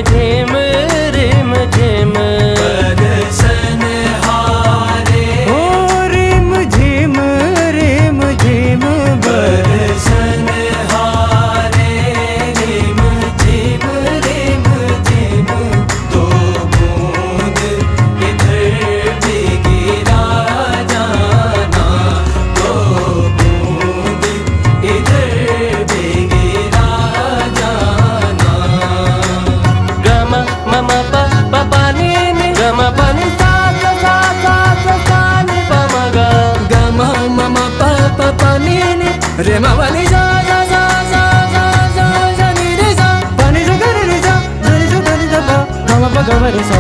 झिम रिम झिम बरसन हारे ओ रिम झिम बरसन हारे रिम झिम दो बूंद इधर भी गिरा जाना दो बूंद इधर भी गिरा जाना गम मम प प प नि नि गम प नि सा सा सा सा सा नि प म ग ग म म म प प प नि नि रे म व नि जा जा जा जा जा जा जा नि रे जा प नि सा ग रे सा ग रे सा ग रे सा प ग म प ग म रे सा